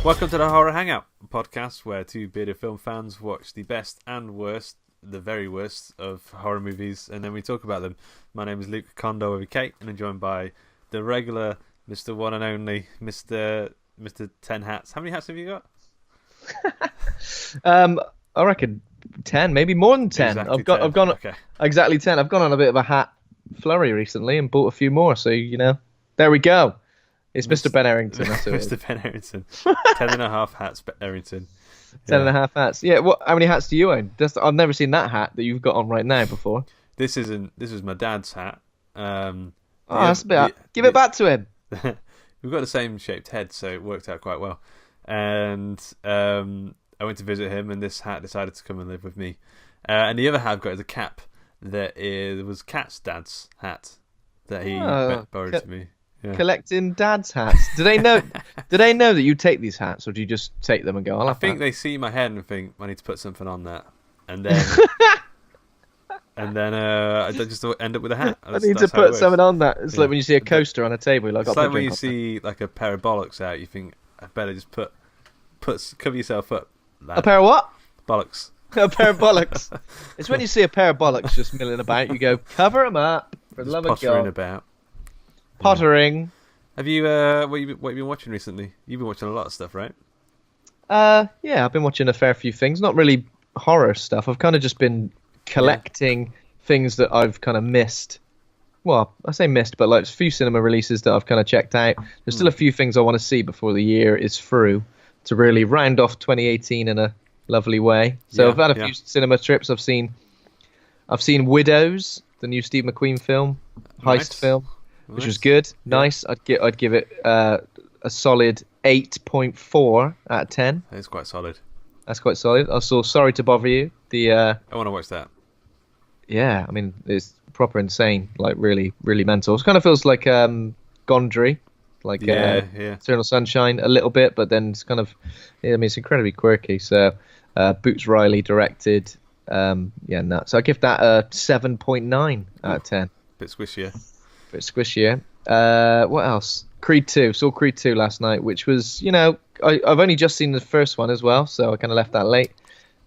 Welcome to the Horror Hangout, a podcast where two bearded film fans watch the best and worst, the very worst of horror movies, and then we talk about them. My name is Luke Kondo with Kate, and I'm joined by the regular Mr. One and Only Mr. 10 Hats. How many hats have you got? I reckon 10, maybe more than 10. Exactly I've 10. gone Okay. exactly 10. I've gone on a bit of a hat flurry recently and bought a few more. So there we go. It's Mr. Ben Errington. That's who it is. Mr. Ben Errington. 10.5 hats, Errington. 10.5 hats. Yeah. How many hats do you own? I've never seen that hat that you've got on right now before. This is my dad's hat. That's a bit. Give it back to him. We've got the same shaped head, so it worked out quite well. And I went to visit him, and this hat decided to come and live with me. And the other hat I've got is a cap that was Cat's dad's hat that he borrowed to me. Yeah. Collecting dad's hats. Do they know? Do they know that you take these hats, or do you just take them and go? I think they see my head and think I need to put something on that, and then I just end up with a hat. I need to put something on that. It's like when you see a coaster on a table. It's like when you see like a pair of bollocks out, you think I better just cover yourself up. Lad. A pair of what? Bollocks. A pair of bollocks. It's when you see a pair of bollocks just milling about, you go, cover them up for the love of God. About. Pottering. Have you what you been watching recently? You've been watching a lot of stuff, right? Yeah, I've been watching a fair few things. Not really horror stuff. I've kind of just been collecting things that I've kind of missed. Well, I say missed, but like a few cinema releases that I've kind of checked out. There's still a few things I want to see before the year is through to really round off 2018 in a lovely way. So I've had a few cinema trips. I've seen Widows, the new Steve McQueen film, heist film, which was good. Nice. I'd give it a solid 8.4 out of 10. It's quite solid. That's quite solid. I saw Sorry to Bother You. I want to watch that. Yeah, I mean it's proper insane, like really, really mental. It kind of feels like Gondry, like Eternal Sunshine a little bit, but then it's kind of, it's incredibly quirky. So Boots Riley directed, nuts. So I give that a 7.9 out of 10. Bit squishier. What else? Creed 2. Saw Creed 2 last night, which was, I've only just seen the first one as well, so I kind of left that late.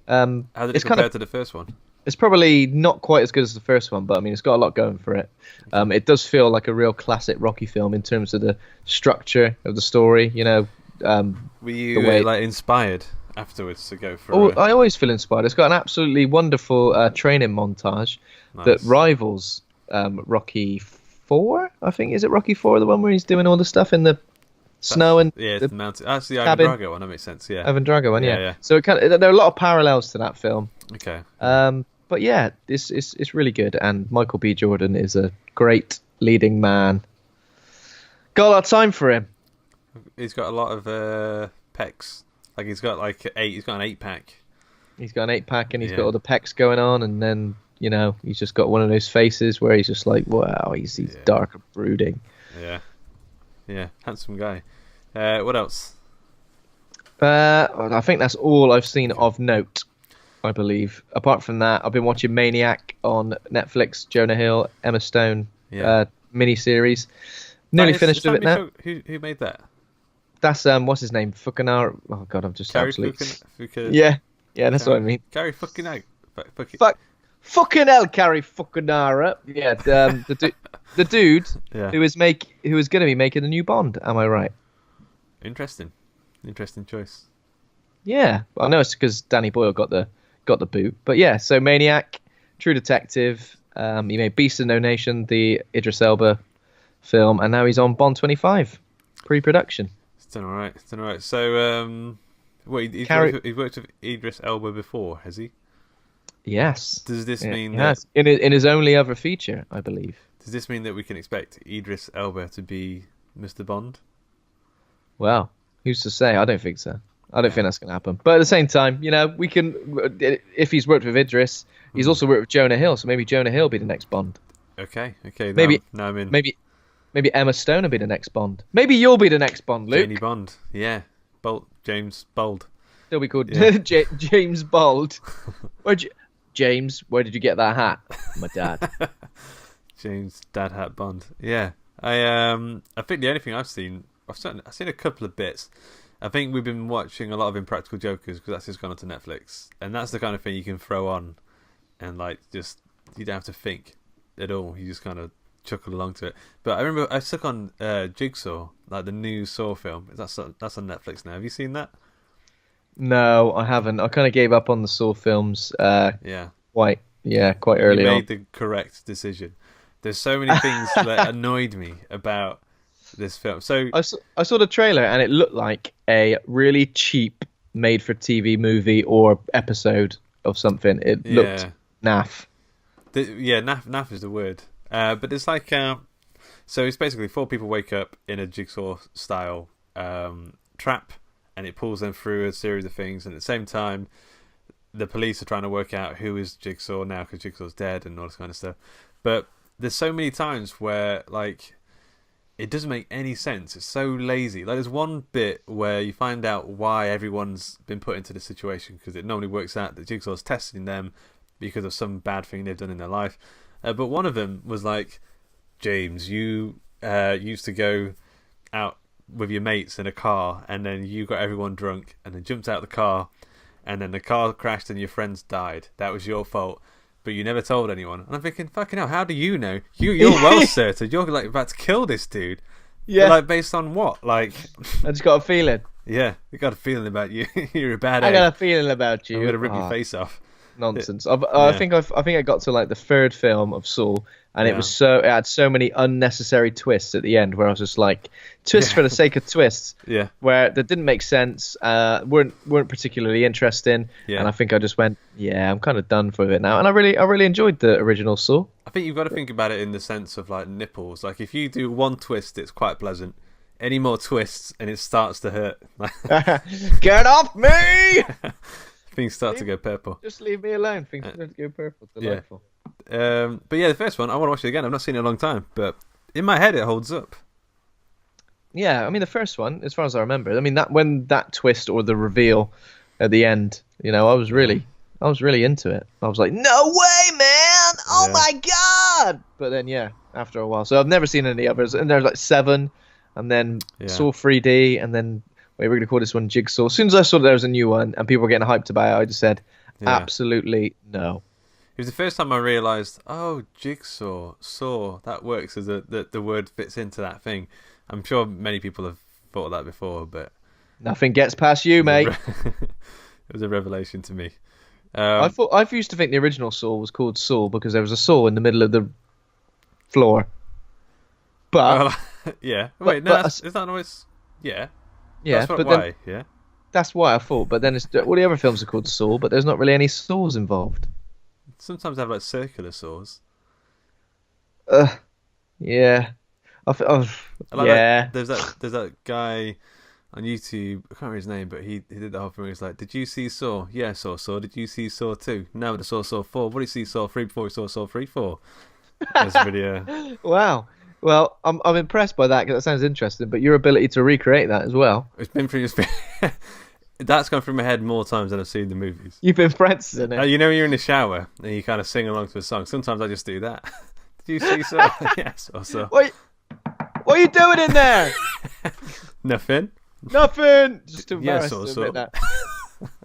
How did it compare to the first one? It's probably not quite as good as the first one, but I mean, it's got a lot going for it. It does feel like a real classic Rocky film in terms of the structure of the story. Were you inspired afterwards to go for? Oh, I always feel inspired. It's got an absolutely wonderful training montage that rivals Rocky 4. I think, is it Rocky 4, the one where he's doing all the stuff in the snow and the mountain? That's the Ivan Drago one. That makes sense. Yeah, Ivan Drago one. Yeah. So there are a lot of parallels to that film. Okay. But yeah, it's really good, and Michael B. Jordan is a great leading man. Got a lot of time for him. He's got a lot of pecs. Like he's got He's got an 8-pack. He's got an 8-pack, and he's got all the pecs going on, and then he's just got one of those faces where he's just like, wow, he's dark and brooding. Yeah, handsome guy. What else? I think that's all I've seen of note, I believe. Apart from that, I've been watching Maniac on Netflix, Jonah Hill, Emma Stone miniseries. Nearly finished with it now. Who made that? That's what's his name? Fukunaga. Oh God, I'm just Carrie absolutely. Yeah, that's what I mean. Carrie fucking out. Fucking hell, Carrie Fukunaga. Yeah, the dude who is going to be making a new Bond. Am I right? Interesting choice. Yeah, I know it's because Danny Boyle got the boot, but yeah. So Maniac, True Detective. He made Beast of No Nation, the Idris Elba film, and now he's on Bond 25 pre-production. It's done all right. So, he's worked with Idris Elba before, has he? Yes. Does this mean that in his only other feature, I believe? Does this mean that we can expect Idris Elba to be Mr. Bond? Well, who's to say? I don't think so. I don't think that's going to happen. But at the same time, we can. If he's worked with Idris, he's also worked with Jonah Hill, so maybe Jonah Hill will be the next Bond. Okay. Now I'm in. Maybe Emma Stone will be the next Bond. Maybe you'll be the next Bond, Luke. Janie Bond. Yeah. James Bold. He'll be called James Bold. James, where did you get that hat? My dad. James Dad Hat Bond. Yeah. I think the only thing I've seen a couple of bits. I think we've been watching a lot of Impractical Jokers because that's just gone onto Netflix, and that's the kind of thing you can throw on, and like just you don't have to think at all. You just kind of chuckle along to it. But I remember I stuck on Jigsaw, like the new Saw film. That's on Netflix now. Have you seen that? No, I haven't. I kind of gave up on the Saw films. Yeah. Quite early You on. made the correct decision. There's so many things that annoyed me about this film. So I saw the trailer and it looked like a really cheap made-for-TV movie or episode of something. It looked naff. Naff is the word. But it's like so it's basically 4 people wake up in a Jigsaw style trap, and it pulls them through a series of things, and at the same time the police are trying to work out who is Jigsaw now because Jigsaw's dead and all this kind of stuff. But there's so many times where like it doesn't make any sense. It's so lazy. Like there's one bit where you find out why everyone's been put into the situation, because it normally works out that Jigsaw's testing them because of some bad thing they've done in their life. But one of them was like, James, you used to go out with your mates in a car, and then you got everyone drunk, and then jumped out of the car, and then the car crashed and your friends died. That was your fault, but you never told anyone. And I'm thinking, fucking hell, how do you know? You're well certain. You're like about to kill this dude. Yeah. But, like based on what? Like I just got a feeling. Yeah, I got a feeling about you. You're a bad egg. I got a feeling about you. I'm gonna rip your face off. Nonsense. I think I got to like the 3rd film of Saw, and it had so many unnecessary twists at the end where I was just like twists for the sake of twists. Yeah. Where that didn't make sense, weren't particularly interesting, and I think I just went, I'm kind of done for it now. And I really enjoyed the original Saw. I think you've got to think about it in the sense of like nipples. Like if you do one twist, it's quite pleasant. Any more twists and it starts to hurt. Get off me! Things start to go purple. Just leave me alone. Things start to go purple. Delightful. Yeah. But yeah, the first one, I want to watch it again. I've not seen it in a long time, but in my head it holds up. Yeah, I mean the first one, as far as I remember, I mean when that twist or the reveal at the end, I was really into it. I was like, no way, man! Oh my god! But then after a while, so I've never seen any others. And there's like 7, and then Saw 3D, and then. We're going to call this one Jigsaw. As soon as I saw there was a new one and people were getting hyped about it, I just said, absolutely no. It was the first time I realised, Jigsaw, Saw, that works as the word fits into that thing. I'm sure many people have thought of that before, but... Nothing gets past you, mate. It was a revelation to me. I used to think the original Saw was called Saw because there was a saw in the middle of the floor. But... yeah. Wait, no, is that always... Yeah. Yeah, that's why. Yeah, that's why I thought. But then all the other films are called Saw, but there's not really any saws involved. Sometimes they have like circular saws. Yeah. There's that guy on YouTube. I can't remember his name, but he did the whole thing. He was like, "Did you see Saw? Yeah, saw Saw. Did you see Saw 2? No, but I saw Saw 4. What did you see Saw 3 before? We saw Saw 3 4." That's a video. Wow. Well, I'm impressed by that because that sounds interesting. But your ability to recreate that as well. It's been pretty. That's gone through my head more times than I've seen the movies. You've been practicing it. When you're in the shower and you kind of sing along to a song. Sometimes I just do that. Did you see Saw? Yes, or Saw. What are you doing in there? Nothing. Just embarrassed to admit that.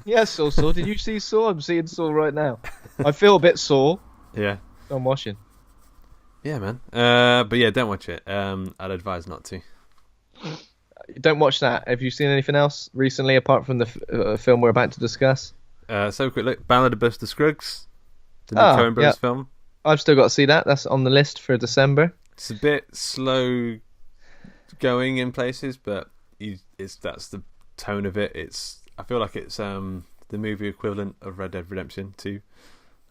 Yes, Saw. Did you see Saw? I'm seeing Saw right now. I feel a bit sore. Yeah. I'm washing. Yeah, man. But yeah, don't watch it. I'd advise not to. Don't watch that. Have you seen anything else recently apart from the film we're about to discuss? So quick look, Ballad of Buster Scruggs, the new Coen Brothers film. I've still got to see that. That's on the list for December. It's a bit slow going in places, but that's the tone of it. I feel like it's the movie equivalent of Red Dead Redemption 2.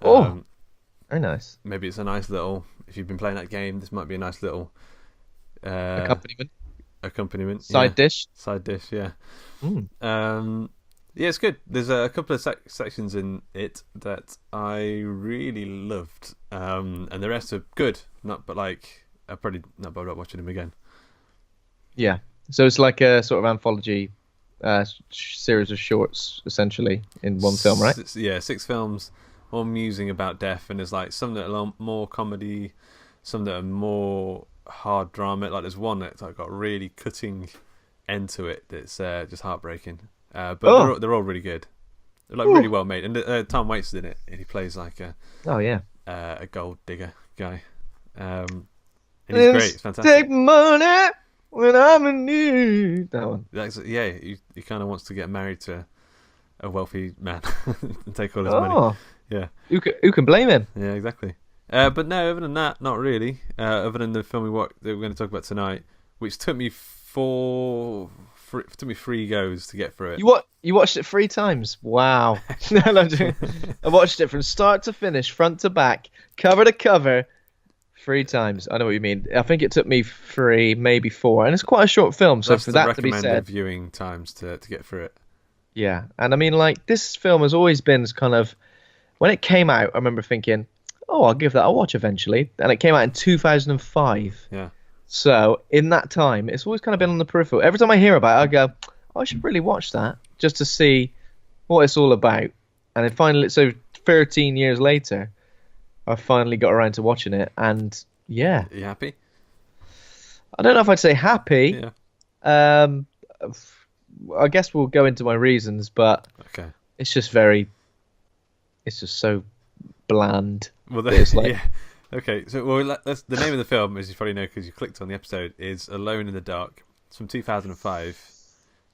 Very nice. Maybe it's a nice little. If you've been playing that game, this might be a nice little accompaniment. Side dish. Yeah. Yeah, it's good. There's a couple of sections in it that I really loved, and the rest are good. I'm probably not bothered about watching them again. Yeah. So it's like a sort of anthology series of shorts, essentially, in one film, right? 6 films, all musing about death, and there's like some that are more comedy, some that are more hard drama. Like there's one that's like got really cutting end to it that's just heartbreaking. But they're all really good. They're like really well made. And Tom Waits is in it, and he plays like a gold digger guy. And he's great. It's fantastic. Take money when I'm in need. That one. He kind of wants to get married to a wealthy man and take all his money. Yeah. Who can blame him? Yeah, exactly. But no, other than that, not really. Other than the film that we're going to talk about tonight, which took me 3 goes to get through it. You watched it 3 times? Wow. I watched it from start to finish, front to back, cover to cover, 3 times. I know what you mean. I think it took me 3, maybe 4, and it's quite a short film. So that's for that to be said, recommended viewing times to get through it. Yeah, and I mean, like, this film has always been kind of, when it came out, I remember thinking, I'll give that a watch eventually, and it came out in 2005. Yeah. So in that time, it's always kind of been on the peripheral. Every time I hear about it, I go, I should really watch that just to see what it's all about. And then finally, so 13 years later, I finally got around to watching it, and yeah. Are you happy? I don't know if I'd say happy. Yeah. I guess we'll go into my reasons, but okay. It's just so bland. Well, it's like, yeah. Okay, so the name of the film, as you probably know because you clicked on the episode, is Alone in the Dark. It's from 2005.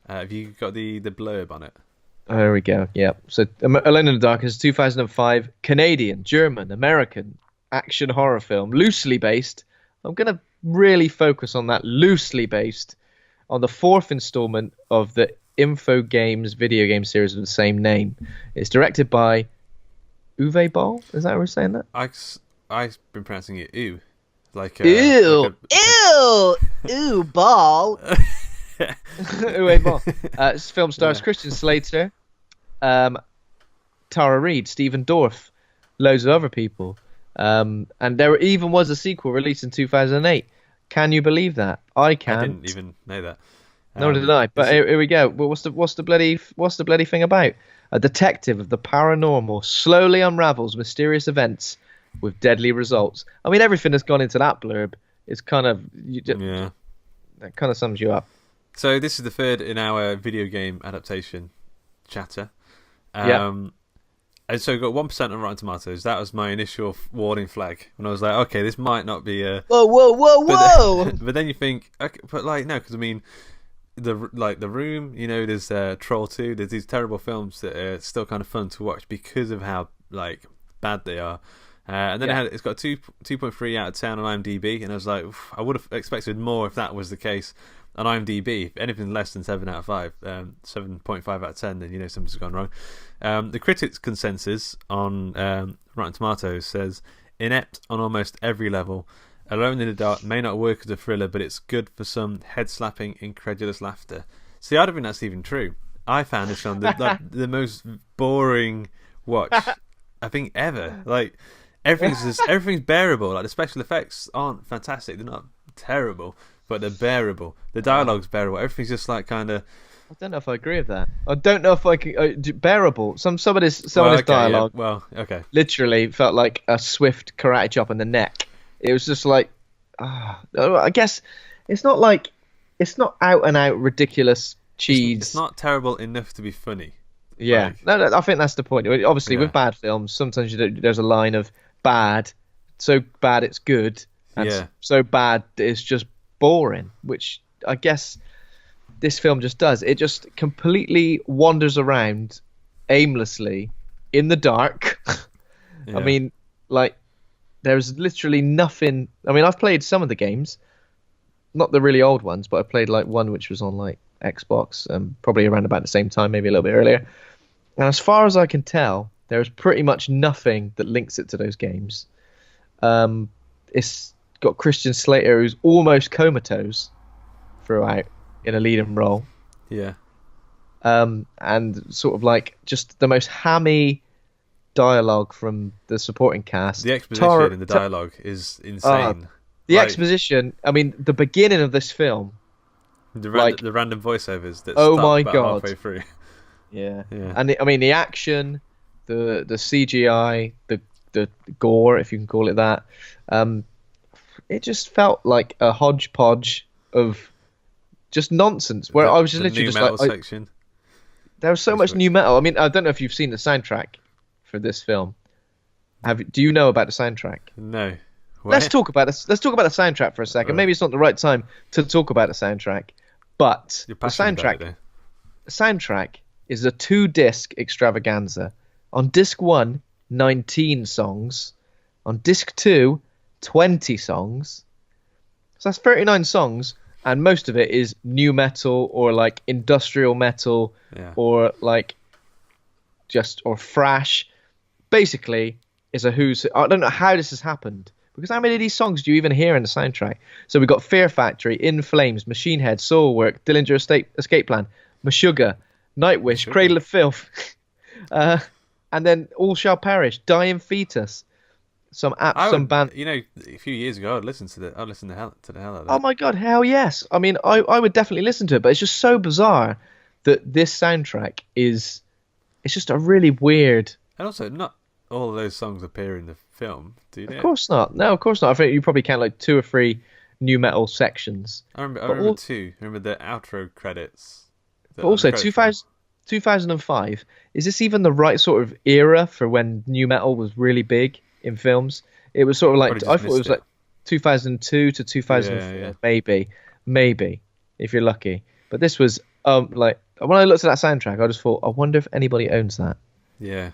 Have you got the blurb on it? There we go. Yeah. So Alone in the Dark is a 2005 Canadian, German, American action horror film, loosely based. I'm gonna really focus on that, loosely based on the 4th installment of the Infogrames video game series of the same name. It's directed by Uwe Boll. Is that how we're saying that? I've been pronouncing it "ew," like ew, Ball. Uwe Boll. This film stars Christian Slater, Tara Reid, Stephen Dorff, loads of other people, and there even was a sequel released in 2008. Can you believe that? I can't. I didn't even know that. Nor did I. But here we go. Well, what's the bloody thing about? A detective of the paranormal slowly unravels mysterious events with deadly results. I mean, everything that's gone into that blurb is kind of that kind of sums you up. So this is the 3rd in our video game adaptation chatter. And so we got 1% on Rotten Tomatoes. That was my initial warning flag when I was like, okay, this might not be a... Whoa! But then you think, okay, but like, no, because I mean, the Room, there's Troll 2, there's these terrible films that are still kind of fun to watch because of how like bad they are. And then it's got 2.3 out of 10 on IMDb, and I was like, I would have expected more if that was the case on IMDb. If anything less than 7 out of 5, 7.5 out of 10, then something's gone wrong. The critics' consensus on Rotten Tomatoes says inept on almost every level. Alone in the Dark may not work as a thriller, but it's good for some head-slapping, incredulous laughter. See, I don't think that's even true. I found this film the most boring watch I think ever. Like everything's bearable. Like the special effects aren't fantastic; they're not terrible, but they're bearable. The dialogue's bearable. Everything's just like kind of. I don't know if I agree with that. I don't know if I can bearable. Some of this dialogue. Yeah. Well, okay. Literally felt like a swift karate chop in the neck. It was just like, I guess it's not out and out ridiculous cheese. It's not terrible enough to be funny. Yeah, no, I think that's the point. Obviously, with bad films, sometimes there's a line of bad, so bad it's good, and so bad it's just boring. Which I guess this film just does. It just completely wanders around aimlessly in the dark. I mean, like. There's literally nothing. I mean, I've played some of the games, not the really old ones, but I played like one which was on like Xbox, probably around about the same time, maybe a little bit earlier. And as far as I can tell, there is pretty much nothing that links it to those games. It's got Christian Slater, who's almost comatose throughout in a leading role. Yeah. And sort of like just the most hammy dialogue from the supporting cast. The exposition in the dialogue is insane. The exposition, I mean, the beginning of this film. The random voiceovers that start about halfway through. Yeah. And the action, the CGI, the gore, if you can call it that, it just felt like a hodgepodge of just nonsense. Where I was just literally new just metal like, section. there was so much new metal. I mean, I don't know if you've seen the soundtrack for this film. Do you know about the soundtrack? No. Let's talk about this. Let's talk about the soundtrack for a second. Maybe it's not the right time to talk about the soundtrack, but the soundtrack is a 2-disc extravaganza. On disc 1, 19 songs. On disc 2, 20 songs. So that's 39 songs, and most of it is new metal or like industrial metal or like or thrash. Basically, is a who's. I don't know how this has happened, because how many of these songs do you even hear in the soundtrack? So we've got Fear Factory, In Flames, Machine Head, Soilwork, Dillinger Escape Plan, Meshuggah, Nightwish, Cradle of Filth, and then All Shall Perish, Dying Fetus. Some band. You know, a few years ago, I'd listen to the hell out of that. Oh my god, hell yes! I mean, I would definitely listen to it, but it's just so bizarre that this soundtrack is. It's just a really weird. And also, not all of those songs appear in the film, do they? Of course not. No, of course not. I think you probably count like 2 or 3 new metal sections. I remember 2. I remember the outro credits. But also, 2005. Is this even the right sort of era for when new metal was really big in films? It was sort of like, I thought it was like 2002 to 2004, maybe if you're lucky. But this was like, when I looked at that soundtrack, I just thought, I wonder if anybody owns that. Yeah.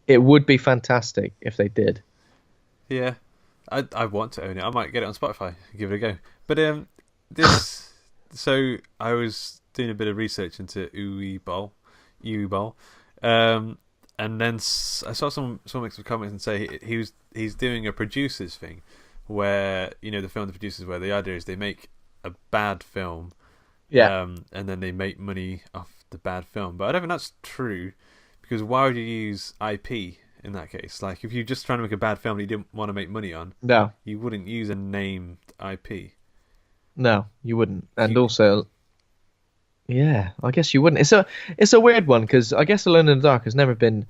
It would be fantastic if they did. Yeah, I want to own it. I might get it on Spotify and give it a go. But this, so I was doing a bit of research into Uwe Boll, and then I saw someone make some comments and say he's doing a producer's thing, where the film the producers, where the idea is they make a bad film, and then they make money off the bad film. But I don't think that's true. Because why would you use IP in that case? Like, if you're just trying to make a bad film that you didn't want to make money on, you wouldn't use a named IP. No, you wouldn't. And also, I guess you wouldn't. It's a weird one, because I guess Alone in the Dark has never been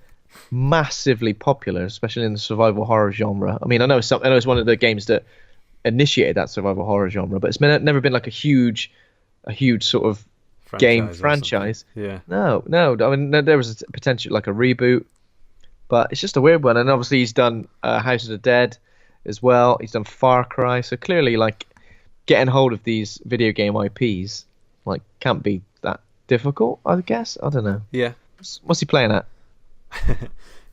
massively popular, especially in the survival horror genre. I mean, I know it's one of the games that initiated that survival horror genre, but it's never been like a huge sort of franchise. Yeah. No. I mean, there was a potential like a reboot, but it's just a weird one. And obviously, he's done House of the Dead as well. He's done Far Cry. So clearly, like, getting hold of these video game IPs like can't be that difficult, I guess. I don't know. Yeah. What's he playing at?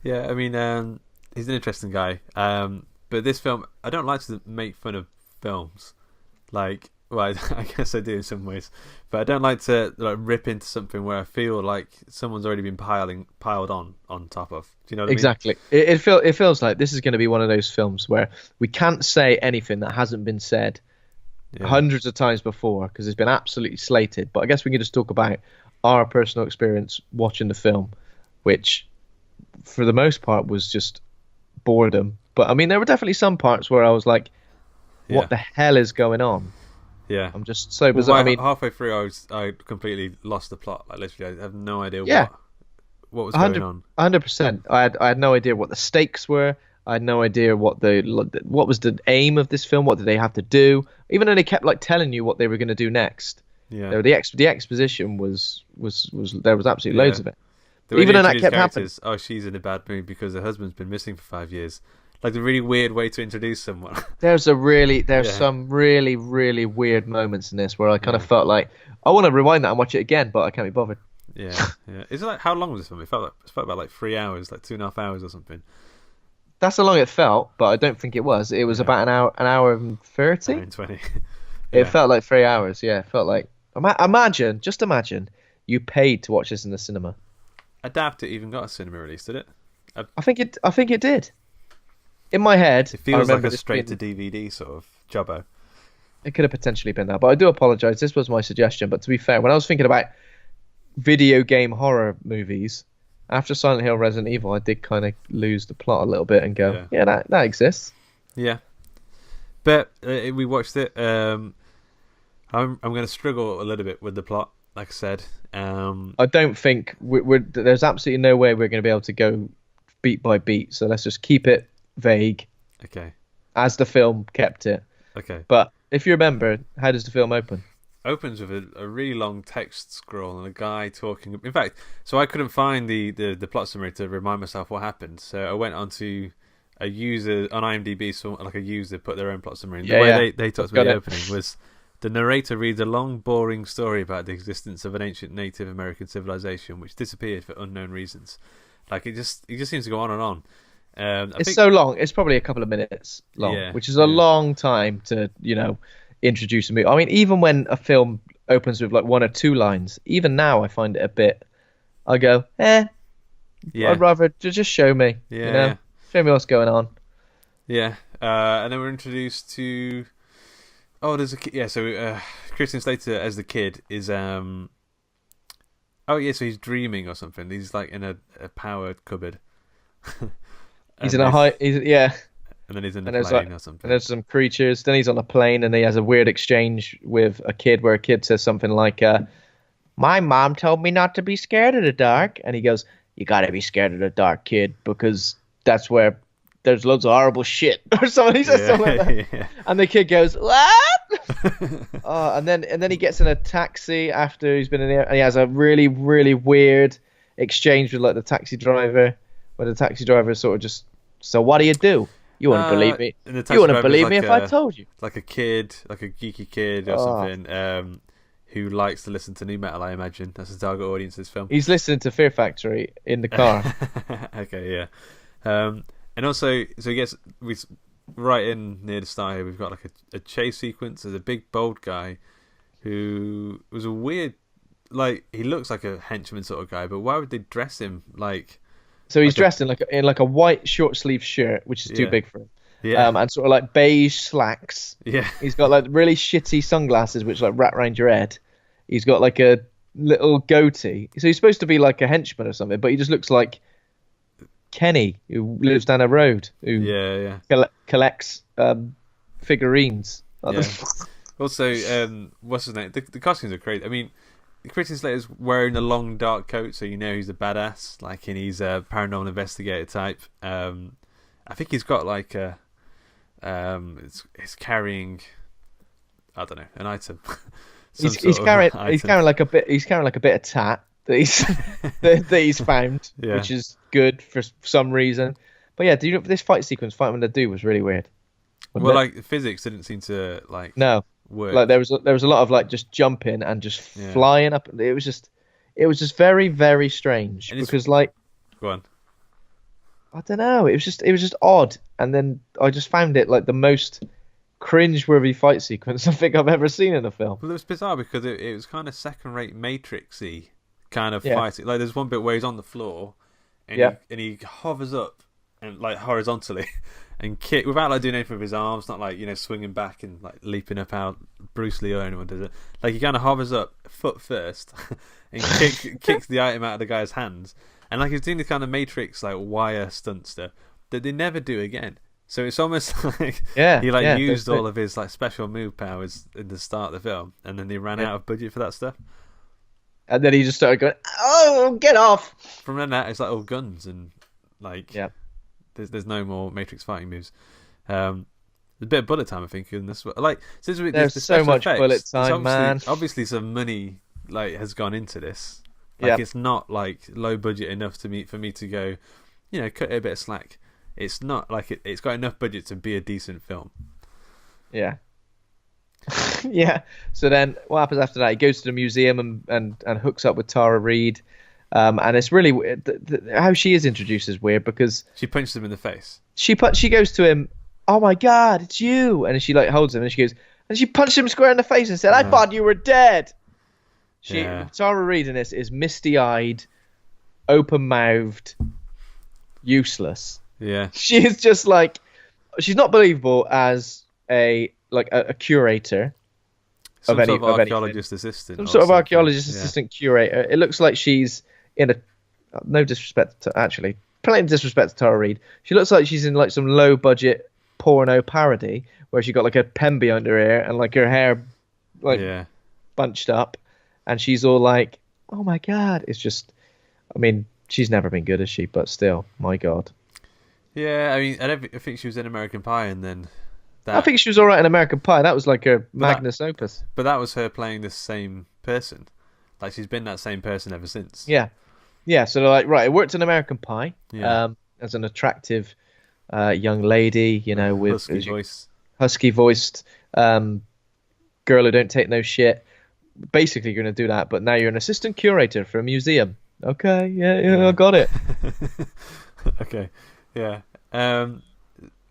Yeah. I mean, he's an interesting guy. But this film, I don't like to make fun of films. Like, well, I guess I do in some ways, but I don't like to rip into something where I feel like someone's already been piled on top of. Do you know what exactly. I mean? It feels like this is going to be one of those films where we can't say anything that hasn't been said hundreds of times before, because it's been absolutely slated. But I guess we can just talk about our personal experience watching the film, which for the most part was just boredom. But I mean, there were definitely some parts where I was like, what the hell is going on? Yeah, I'm just so bizarre. Well, I mean, halfway through, I completely lost the plot. Like, literally, I have no idea what was going on. 100%. I had no idea what the stakes were. I had no idea what was the aim of this film. What did they have to do? Even though they kept like telling you what they were going to do next. Yeah, the exposition was there was absolutely loads of it. Even though that kept happening. Oh, she's in a bad mood because her husband's been missing for 5 years. Like, a really weird way to introduce someone. There's some really, really weird moments in this where I kind of felt like I want to rewind that and watch it again, but I can't be bothered. Yeah. Is it like, how long was this film? It felt about like 3 hours, like 2.5 hours or something. That's how long it felt, but I don't think it was. It was about an hour and 30. 20. It felt like 3 hours. Yeah, it felt like. Imagine you paid to watch this in the cinema. I doubt it even got a cinema release, did it? I think it did. In my head, it feels like a straight to DVD sort of jobbo. It could have potentially been that, but I do apologise. This was my suggestion. But to be fair, when I was thinking about video game horror movies, after Silent Hill, Resident Evil, I did kind of lose the plot a little bit and go, that exists. Yeah, but we watched it. I'm going to struggle a little bit with the plot, like I said. I don't think there's absolutely no way we're going to be able to go beat by beat. So let's just keep it vague. Okay. As the film kept it. Okay. But if you remember, how does the film open? opens with a really long text scroll and a guy talking. In fact, so I couldn't find the plot summary to remind myself what happened. So I went onto a user on IMDb, so like a user put their own plot summary. And the way they talked about the opening was the narrator reads a long, boring story about the existence of an ancient Native American civilization which disappeared for unknown reasons. Like it just seems to go on and on. It's so long. It's probably a couple of minutes long, which is a long time to, introduce a movie. I mean, even when a film opens with like one or two lines, even now I find it a bit. I go, I'd rather just show me. Show me what's going on. Yeah, and then we're introduced to. Oh, there's a kid. Yeah, so Christian Slater as the kid is. So he's dreaming or something. He's like in a powered cupboard. He's in a high. And then he's in a plane or something. And there's some creatures. Then he's on a plane and he has a weird exchange with a kid where a kid says something like, "My mom told me not to be scared of the dark." And he goes, "You gotta be scared of the dark, kid, because that's where there's loads of horrible shit." Or something. He says something like that. Yeah. And the kid goes, "What?" And then he gets in a taxi after he's been in there, and he has a really, really weird exchange with like the taxi driver, where the taxi driver is sort of just, "So what do you do? You wouldn't believe me. You wouldn't believe me if I told you." Like a kid, like a geeky kid or something, who likes to listen to new metal, I imagine. That's the target audience of this film. He's listening to Fear Factory in the car. Okay, yeah. And also, so he gets right in near the start here. We've got like a chase sequence. There's a big, bold guy who was a weird, like he looks like a henchman sort of guy. But why would they dress him like? So he's dressed in a white short sleeve shirt, which is too big for him. Yeah. And sort of like beige slacks. Yeah. He's got like really shitty sunglasses, which like wrap around your head. He's got like a little goatee. So he's supposed to be like a henchman or something, but he just looks like Kenny, who lives down a road, who collects figurines. Yeah. Also, what's his name? The costumes are crazy. I mean, Christian Slater's wearing a long dark coat, so you know he's a badass. Like, and he's a paranormal investigator type. I think he's got like a, he's carrying, I don't know, an item. He's carrying like a bit of tat that he's found, which is good for some reason. But yeah, do you know this fight sequence fighting with the dude was really weird? Like the physics didn't seem to work. Like there was a lot of like just jumping and just flying up. It was just very, very strange because like, go on. I don't know. It was just odd, and then I just found it like the most cringe-worthy fight sequence I think I've ever seen in a film. Well, it was bizarre because it was kind of second-rate Matrix-y kind of fighting. Like there's one bit where he's on the floor, and he hovers up and like horizontally, and kick without like doing anything with his arms, not like swinging back and like leaping up out Bruce Lee or anyone does it. Like he kind of hovers up foot first, and kicks the item out of the guy's hands. And like he's doing this kind of Matrix like wire stunt stuff that they never do again. So it's almost like he used all of his like special move powers in the start of the film, and then they ran out of budget for that stuff. And then he just started going, "Oh, get off!" From then on, it's like all guns and like there's no more Matrix fighting moves. There's a bit of bullet time, I think, in this. Like since there's so much effects, bullet time, man. Obviously, some money like has gone into this. Like it's not like low budget enough for me to go, cut it a bit of slack. It's not like it's got enough budget to be a decent film. Yeah. Yeah. So then what happens after that? He goes to the museum and hooks up with Tara Reid. And it's really weird. How she is introduced is weird because she punches him in the face. She goes to him, "Oh my God, it's you!" And she like holds him and she goes, and she punched him square in the face and said, "I thought you were dead." Tara Reid in this is misty-eyed, open-mouthed, useless. Yeah. She is just like, she's not believable as a curator of any archaeologist assistant. Some sort of archaeologist assistant curator. It looks like she's in no disrespect to, actually, plenty of disrespect to Tara Reid. She looks like she's in like some low-budget porno parody where she got like a pen behind her ear and like her hair bunched up. And she's all like, "Oh my God." It's just, I mean, she's never been good, has she? But still, my God. Yeah, I mean, I think she was in American Pie and then I think she was all right in American Pie. That was like her magnus opus. But that was her playing the same person. Like, she's been that same person ever since. Yeah. Yeah, so like, right, it worked in American Pie Yeah. as an attractive young lady, you know, with husky-voiced girl who don't take no shit. Basically, you're going to do that, but now you're an assistant curator for a museum. Okay, yeah. I got it. Okay, yeah.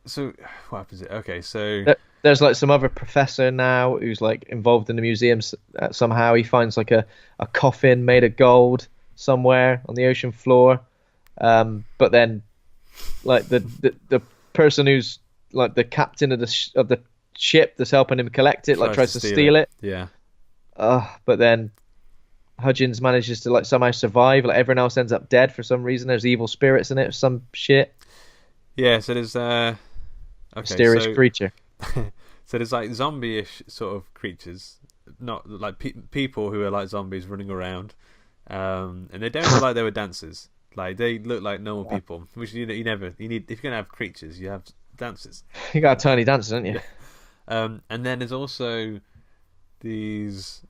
So what happens? Okay, so there's like some other professor now who's like involved in the museum somehow. He finds like a coffin made of gold somewhere on the ocean floor, but then like the person who's like the captain of the ship that's helping him collect it tries to steal it. Yeah. But then Hudgens manages to like somehow survive. Like everyone else ends up dead for some reason. There's evil spirits in it or some shit. Yeah, so there's mysterious creature. So there's like zombie-ish sort of creatures, not like people who are like zombies running around, and they don't look like they were dancers. Like they look like normal people, which you need. If you're gonna have creatures, you have dancers. You got a tiny dancer, don't you? Yeah. And then there's also these.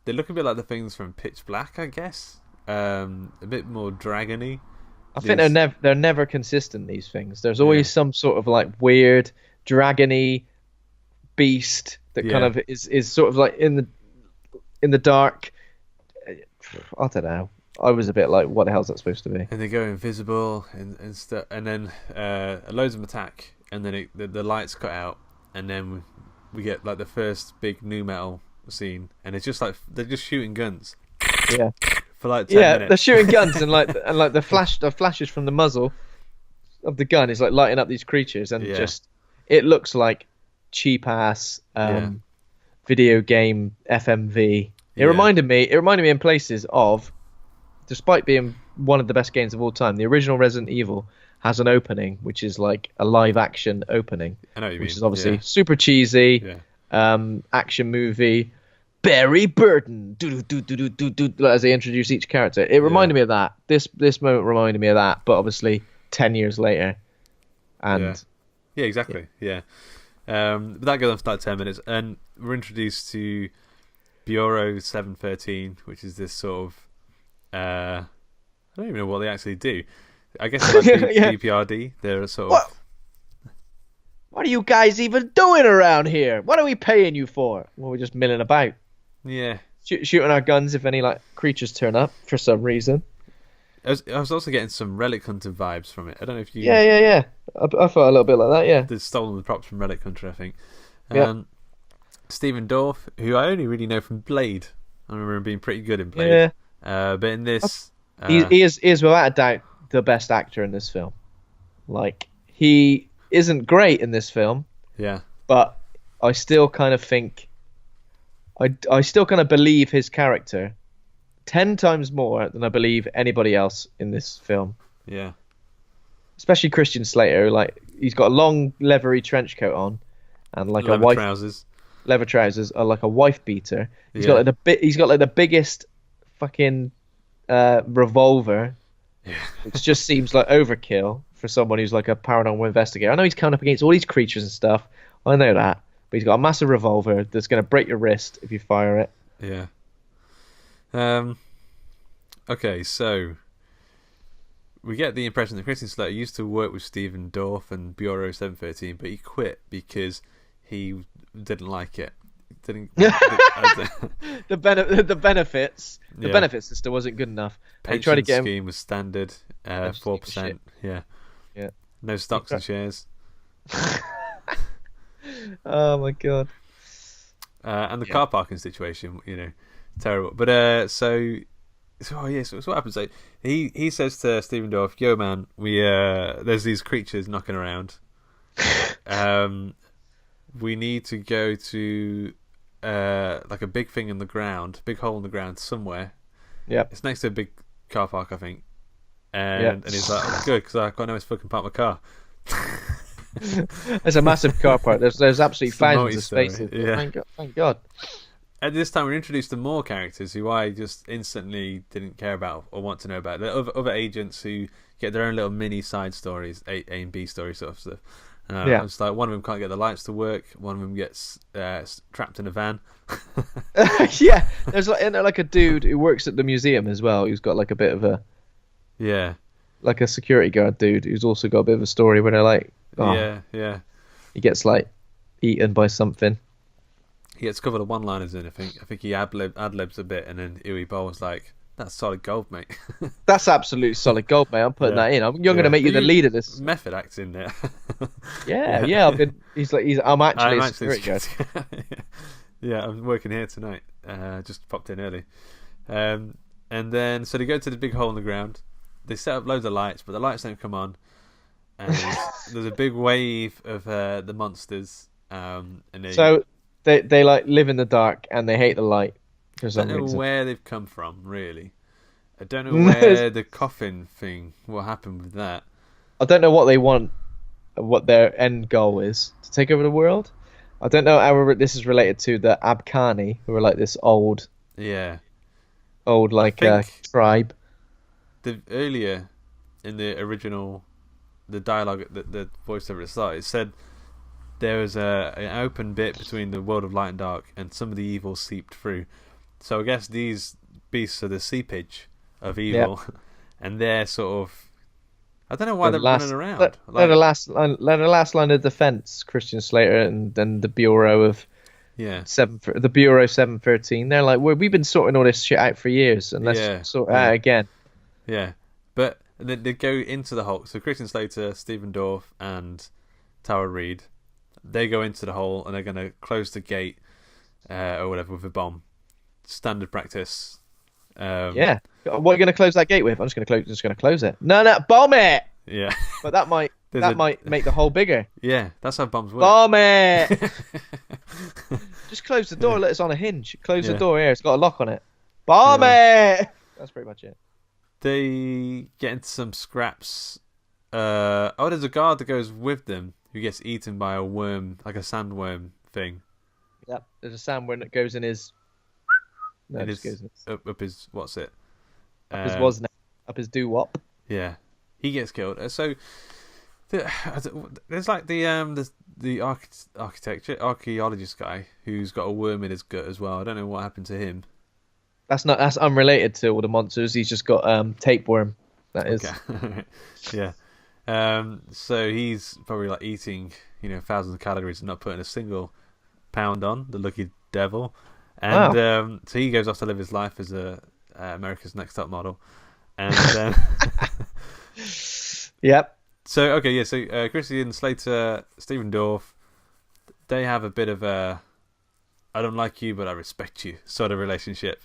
They look a bit like the things from Pitch Black, I guess. A bit more dragony. I think they're never consistent. These things. There's always some sort of like weird dragony beast that kind of is sort of like in the dark. I don't know. I was a bit like, what the hell is that supposed to be? And they go invisible and stuff, and then loads of them attack, and then the lights cut out, and then we get like the first big nu metal scene, and it's just like they're just shooting guns. Yeah. For like 10 minutes. They're shooting guns and the flashes from the muzzle of the gun is like lighting up these creatures, and just it looks like cheap ass video game FMV. It reminded me in places of, despite being one of the best games of all time, the original Resident Evil has an opening which is like a live action opening. I know what you mean. Which is obviously super cheesy, action movie. Barry Burton, as they introduce each character. It reminded me of that. This moment reminded me of that, but obviously 10 years later. And yeah, exactly. Yeah. But that goes on for like 10 minutes, and we're introduced to Bureau 713, which is this sort of I don't even know what they actually do. I guess they're like BPRD. They're a sort of. What are you guys even doing around here? What are we paying you for? Well, we're just milling about. Yeah. Shooting our guns if any like creatures turn up for some reason. I was also getting some Relic Hunter vibes from it. I don't know if you. Yeah. I felt a little bit like that. Yeah. They've stolen the props from Relic Hunter, I think. Stephen Dorff, who I only really know from Blade. I remember him being pretty good in Blade. Yeah. But in this, he is without a doubt the best actor in this film. Like, he isn't great in this film. Yeah. But I still kind of think. I still kind of believe his character 10 times more than I believe anybody else in this film. Yeah. Especially Christian Slater, like he's got a long leathery trench coat on and like leather trousers are like a wife beater. He's got like the biggest fucking revolver. Yeah. Which just seems like overkill for someone who's like a paranormal investigator. I know he's coming up against all these creatures and stuff. I know that. But he's got a massive revolver that's going to break your wrist if you fire it. Yeah. Okay, so we get the impression that Christian Slater used to work with Stephen Dorff and Bureau 713, but he quit because he didn't like it. The benefits. The benefit system wasn't good enough. Pension scheme was standard, 4%. Yeah. No stocks and shares. Oh my god. And the car parking situation, terrible. But so what happens? Like, he says to Stephen Dorff, "Yo, man, there's these creatures knocking around. We need to go to like a big thing in the ground, big hole in the ground somewhere. Yeah, it's next to a big car park, I think. And he's like, oh, good, because I got nowhere to fucking park my car." There's a massive car park. There's absolutely thousands of spaces. Yeah. Thank God. At this time, we're introduced to more characters who I just instantly didn't care about or want to know about. The other agents who get their own little mini side stories, A and B story sort of stuff. It's like one of them can't get the lights to work. One of them gets trapped in a van. Yeah, there's like a dude who works at the museum as well. Who's got like a bit of a like a security guard dude who's also got a bit of a story where they're like, he gets like eaten by something. He gets covered of one-liners in. I think he ad-libs a bit, and then Uwe Boll was like, "That's solid gold, mate." That's absolute solid gold, mate. I'm putting that in. You're going to make you the lead of this. Method acts in there. I'm actually a security guard. Yeah, I'm working here tonight. Just popped in early. And then, so they go to the big hole in the ground. They set up loads of lights, but the lights don't come on. And there's a big wave of the monsters. And they like live in the dark and they hate the light. I don't know where they've come from, really. I don't know where the coffin thing, what happened with that. I don't know what they want, what their end goal is, to take over the world. I don't know how this is related to the Abkhani, who are like this old tribe. Earlier in the original, the dialogue, the voiceover at the start, it said there was an open bit between the world of light and dark, and some of the evil seeped through. So I guess these beasts are the seepage of evil, and they're sort of, I don't know why they're running around. They're the last line of defense. Christian Slater and then the Bureau of the Bureau 713. They're like, we've been sorting all this shit out for years, and let's sort it out again. Yeah, but then they go into the hole. So Christian Slater, Stephen Dorff, and Tara Reid, they go into the hole and they're going to close the gate or whatever with a bomb. Standard practice. What are you going to close that gate with? I'm just going to close it. No, bomb it. Yeah, but that might make the hole bigger. Yeah, that's how bombs work. Bomb it. Just close the door. Let us on a hinge. Close the door here. It's got a lock on it. Bomb it. That's pretty much it. They get into some scraps. There's a guard that goes with them who gets eaten by a worm, like a sandworm thing. Yep, there's a sandworm that goes in his. No, it goes up his what's it? Up his doo-wop. Yeah, he gets killed. So there's like the archaeologist guy who's got a worm in his gut as well. I don't know what happened to him. That's unrelated to all the monsters. He's just got tapeworm. That is. Okay. Yeah. So he's probably like eating, thousands of calories and not putting a single pound on. The lucky devil. And so he goes off to live his life as America's Next Top Model. And yep. So Christian Slater, Stephen Dorff, they have a bit of a I don't like you, but I respect you sort of relationship.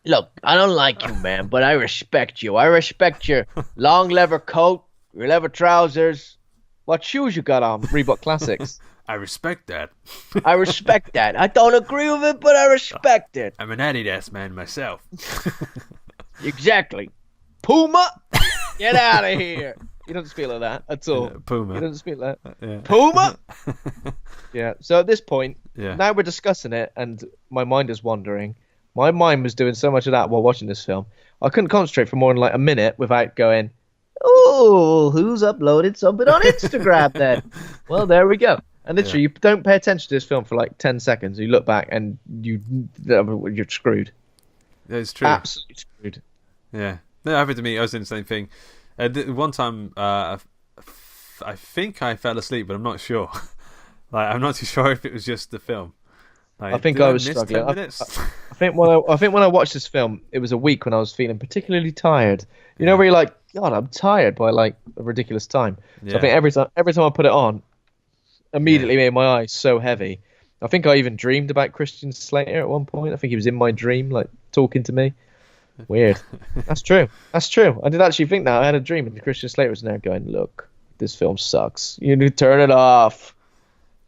Look, I don't like you, man, but I respect you. I respect your long leather coat, your leather trousers. What shoes you got on? Reebok Classics. I respect that. I respect that. I don't agree with it, but I respect it. I'm an Adidas man myself. Exactly. Puma, get out of here. He doesn't speak like that at all. Puma. He doesn't speak like that. Yeah. Puma. Yeah. So at this point, now we're discussing it, and my mind is wandering. My mind was doing so much of that while watching this film. I couldn't concentrate for more than like a minute without going, "Oh, who's uploaded something on Instagram then?" Well, there we go. And literally, you don't pay attention to this film for like 10 seconds. You look back and you're screwed. It's true. Absolutely screwed. Yeah. No, it happened to me. I was doing the same thing. One time, I think I fell asleep, but I'm not sure. I'm not too sure if it was just the film. I think I was struggling. I think when I watched this film, it was a week when I was feeling particularly tired. You know, where you're like, God, I'm tired by like a ridiculous time. So I think every time I put it on, immediately made my eyes so heavy. I think I even dreamed about Christian Slater at one point. I think he was in my dream, like talking to me. Weird. That's true. I did actually think that. I had a dream and Christian Slater was in there going, "Look, this film sucks. You need to turn it off."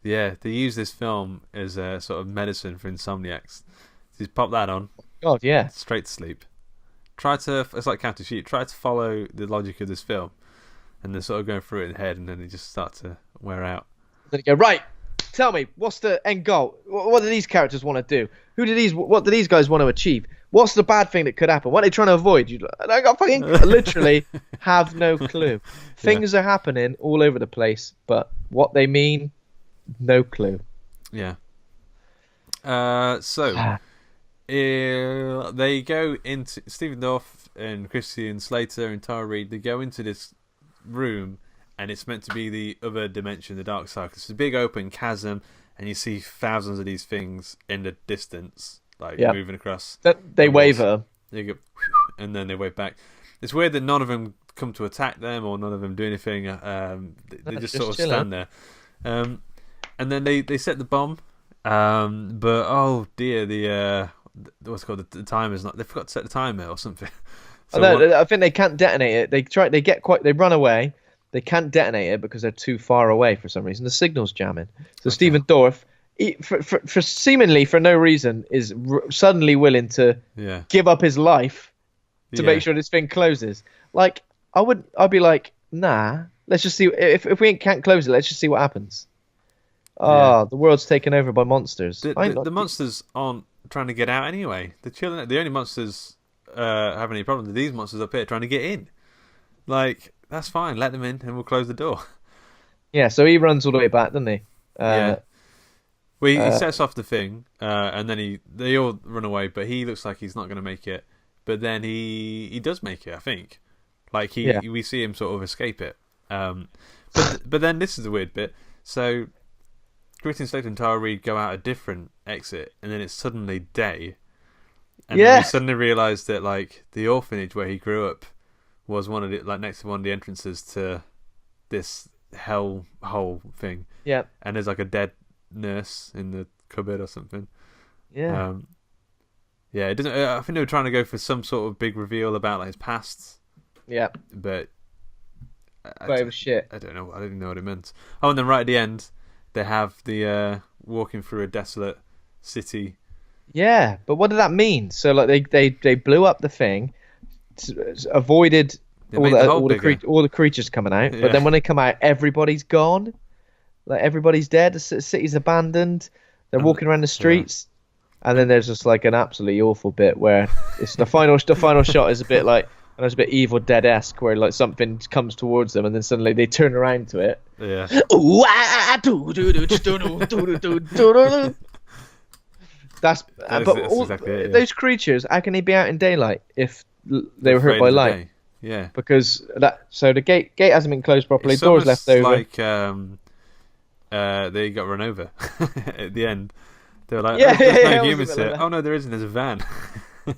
Yeah, they use this film as a sort of medicine for insomniacs. Just pop that on. God, yeah. Straight to sleep. It's like counter sheet. Try to follow the logic of this film, and then sort of going through it in the head, and then they just start to wear out. Then you go, right, tell me, what's the end goal? What do these characters want to do? What do these guys want to achieve? What's the bad thing that could happen? What are they trying to avoid? I got fucking literally have no clue. Things are happening all over the place, but what they mean, no clue. Yeah. So they go into Stephen Dorff and Christian Slater and Tara Reid. They go into this room, and it's meant to be the other dimension, the dark side. It's a big open chasm, and you see thousands of these things in the distance, moving across. They wave at them. They go, and then they wave back. It's weird that none of them come to attack them, or none of them do anything. They just sort of stand there. And then they set the bomb. But oh dear, the what's it called, the timer's not. They forgot to set the timer or something. So I think they can't detonate it. They run away. They can't detonate it because they're too far away for some reason. The signal's jamming. So okay. Stephen Dorff, for seemingly for no reason, is suddenly willing to give up his life to make sure this thing closes. Like I'd be like, nah. Let's just see if we can't close it. Let's just see what happens. The world's taken over by monsters. The monsters aren't trying to get out anyway. They're chilling. The only monsters have any problem. These monsters up here trying to get in. Like, that's fine. Let them in, and we'll close the door. Yeah. So he runs all the way back, doesn't he? Well, he sets off the thing, and then they all run away. But he looks like he's not going to make it. But then he does make it, I think. Like we see him sort of escape it. But then this is the weird bit. So Christian Slater and Tara Reid go out a different exit, and then it's suddenly day. And then we suddenly realise that like the orphanage where he grew up was one of the next to one of the entrances to this hell hole thing. Yeah. And there's like a dead nurse in the cupboard or something. Yeah. It doesn't. I think they were trying to go for some sort of big reveal about like his past. Yeah. But shit. I don't know. I don't even know what it meant. Oh, and then right at the end, they have the walking through a desolate city. Yeah, but what did that mean? So like they blew up the thing, avoided all the creatures coming out. Yeah. But then when they come out, everybody's gone. Like everybody's dead. The city's abandoned. They're walking around the streets, and then there's just like an absolutely awful bit where it's the final shot is a bit like. And it's a bit Evil Dead-esque, where like something comes towards them, and then suddenly they turn around to it. Yeah. That's exactly it, those creatures. How can they be out in daylight if they were hurt by light? Yeah. Because the gate hasn't been closed properly. It's doors left over. Like they got run over at the end. They were like, there's no humans here. Oh no, there isn't. There's a van. What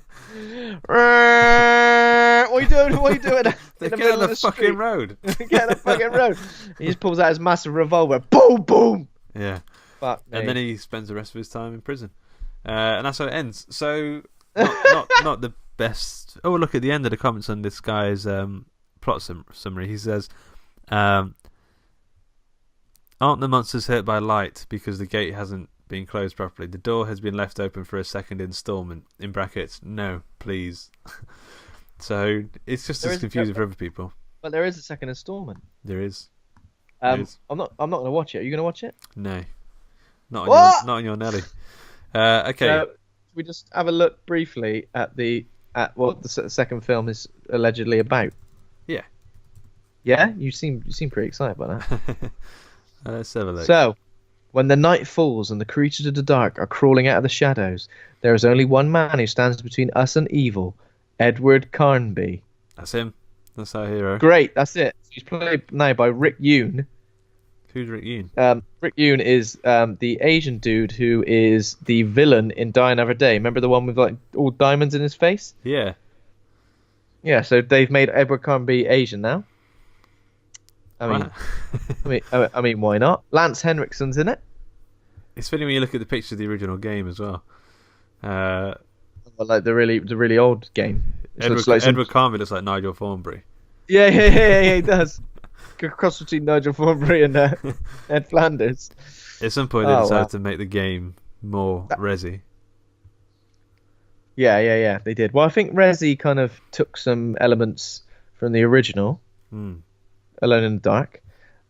are you doing? Get on the fucking road. Get on the fucking road. He just pulls out his massive revolver. Boom, boom. Yeah. Fuck me. And then he spends the rest of his time in prison. And that's how it ends. So not the best. Oh, look at the end of the comments on this guy's plot summary. He says, "Aren't the monsters hurt by light because the gate hasn't been closed properly? The door has been left open for a second installment. In brackets, no, please." So it's just as confusing for other people. But there is a second installment. There is. I'm not going to watch it. Are you going to watch it? No, not on your Nelly. Okay. So we just have a look briefly at what the second film is allegedly about. Yeah. Yeah, you seem pretty excited about that. Let's have a look. So, when the night falls and the creatures of the dark are crawling out of the shadows, there is only one man who stands between us and evil, Edward Carnby. That's him. That's our hero. Great, that's it. He's played now by Rick Yoon. Who's Rick Yoon? Rick Yoon is the Asian dude who is the villain in Die Another Day. Remember the one with like all diamonds in his face? Yeah. Yeah, so they've made Edward Carnby Asian now. I mean, why not? Lance Henriksen's in it. It's funny when you look at the picture of the original game as well. Like the really old game. Edward Carnby looks like Nigel Thornberry. Yeah, he does. Cross between Nigel Thornberry and Ed Flanders. At some point, they decided to make the game more resi. Yeah, they did. Well, I think resi kind of took some elements from the original, Alone in the Dark,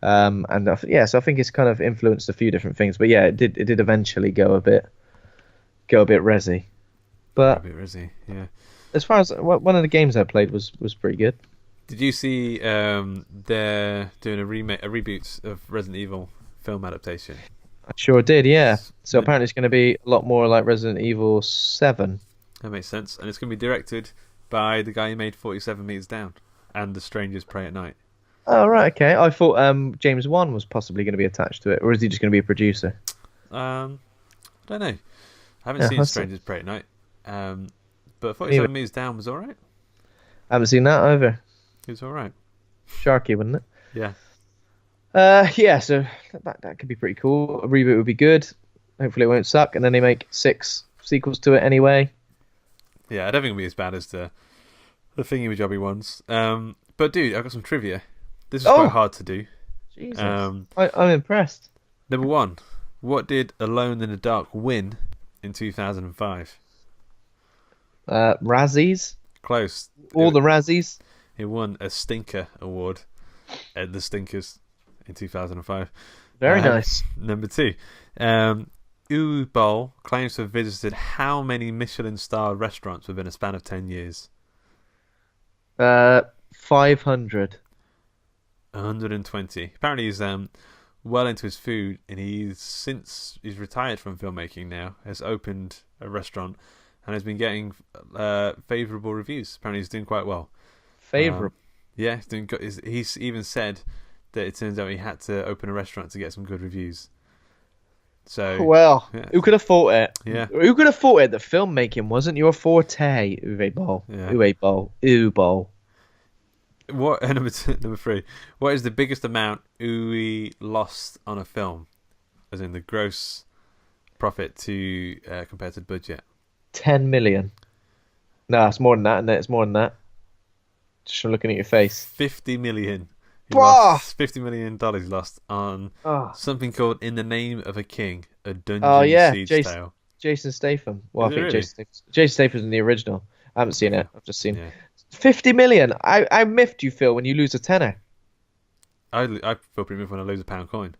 so I think it's kind of influenced a few different things. But yeah, it did eventually go a bit resi. But Maybe is he? Yeah. as far as one of the games I played was pretty good. Did you see they're doing a reboot of Resident Evil film adaptation? I sure did, yeah. So apparently it's going to be a lot more like Resident Evil 7. That makes sense. And it's going to be directed by the guy who made 47 Meters Down and The Strangers Pray at Night. Oh, right, okay. I thought James Wan was possibly going to be attached to it, or is he just going to be a producer? I don't know. I haven't seen Strangers Pray at Night. But 47 Meters Down was alright. I haven't seen that either. It was alright. Sharky, wasn't it? Yeah. Yeah, so that could be pretty cool. A reboot would be good. Hopefully it won't suck, and then they make 6 sequels to it anyway. Yeah, I don't think it'll be as bad as the thingy-majobby ones. But dude, I've got some trivia. This is quite hard to do. Jesus. I'm impressed. Number 1. What did Alone in the Dark win in 2005? Razzies? Close. All the Razzies? It won a Stinker Award at the Stinkers in 2005. Very nice. Number 2. Uwe Boll claims to have visited how many Michelin-star restaurants within a span of 10 years? 500. 120. Apparently he's well into his food, and since he's retired from filmmaking now, has opened a restaurant and has been getting favourable reviews. Apparently he's doing quite well. Favourable? Yeah, he's even said that it turns out he had to open a restaurant to get some good reviews. So well, yeah. Who could have thought it? Yeah. Who could have thought it that filmmaking wasn't your forte, Uwe Boll? Yeah. Uwe Boll. What number 3? What is the biggest amount Uwe lost on a film, as in the gross profit to compared to the budget? 10 million. No, it's more than that, and it's more than that. Just from looking at your face. 50 million. $50 million lost on something called In the Name of a King, a dungeon siege tale. Jason Statham. Well, Is I think really? Jason Statham's in the original. I haven't seen it. I've just seen 50 million. How miffed do you feel when you lose a tenner? I feel pretty miffed when I lose a pound coin.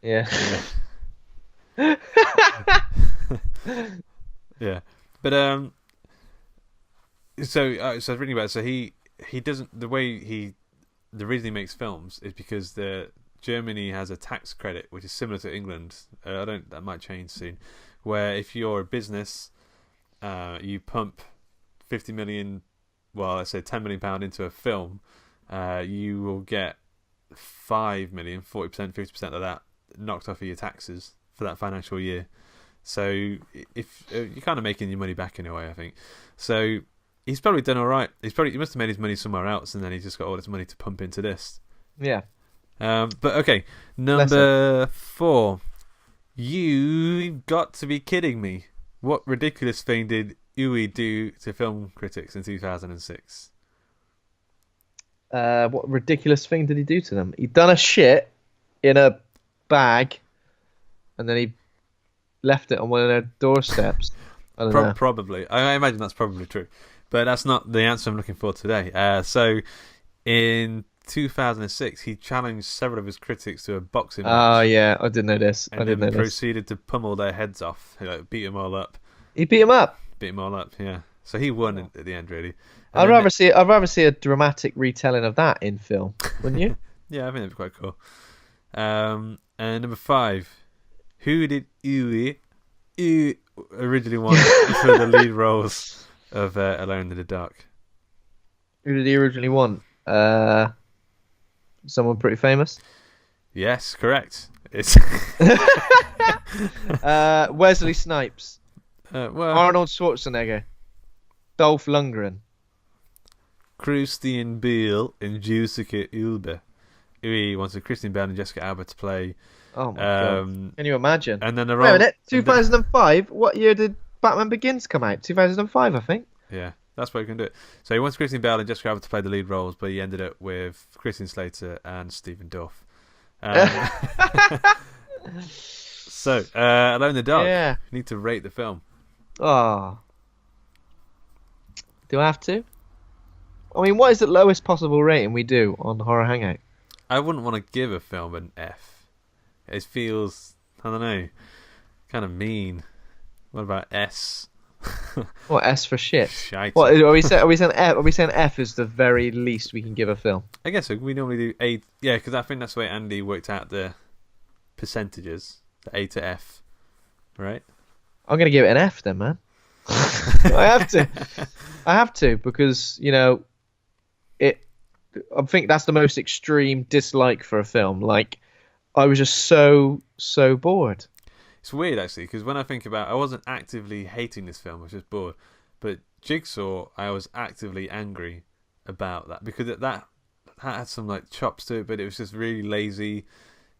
Yeah. Yeah. But so I was reading about it. So he doesn't, the reason he makes films is because Germany has a tax credit which is similar to England. That might change soon. Where if you're a business, you pump 50 million, well, let's say £10 million into a film, you will get 5 million, 40%, 50% of that knocked off of your taxes for that financial year. So if you're kind of making your money back in a way, I think. So he's probably done all right. He must have made his money somewhere else, and then he's just got all this money to pump into this. Yeah. But okay, number 4. You got to be kidding me! What ridiculous thing did Uwe do to film critics in 2006? What ridiculous thing did he do to them? He'd done a shit in a bag, and then he left it on one of their doorsteps. I don't know. Probably. I imagine that's probably true. But that's not the answer I'm looking for today. So, in 2006, he challenged several of his critics to a boxing match. Oh, yeah. I didn't know this. And then proceeded to pummel their heads off. Beat them all up. He beat them up? Beat them all up, yeah. So he won at the end, really. I'd rather see a dramatic retelling of that in film, wouldn't you? Yeah, I think that'd be quite cool. And number 5. Who did Uwe originally want for the lead roles of Alone in the Dark? Who did he originally want? Someone pretty famous? Yes, correct. It's Wesley Snipes. Well, Arnold Schwarzenegger. Dolph Lundgren. Christian Bale and Jessica Alba. He wanted Christian Bale and Jessica Alba to play. Oh my god! Can you imagine? And then wait a minute, 2005. What year did Batman Begins come out? 2005, I think. Yeah, that's why you can do it. So he wants Christian Bale and Jessica Alba to play the lead roles, but he ended up with Christian Slater and Stephen Dorff. So, Alone in the Dark. Yeah. You need to rate the film. Oh. Do I have to? I mean, what is the lowest possible rating we do on Horror Hangout? I wouldn't want to give a film an F. It feels, I don't know, kind of mean. What about S? What, S for shit? Shite. What are we saying? Are we saying F is the very least we can give a film? I guess so. We normally do A. Yeah, because I think that's the way Andy worked out the percentages, the A to F, right? I'm gonna give it an F then, man. I have to because I think that's the most extreme dislike for a film. Like, I was just so bored. It's weird actually, because when I think about, I wasn't actively hating this film; I was just bored. But Jigsaw, I was actively angry about that because that had some like chops to it, but it was just really lazy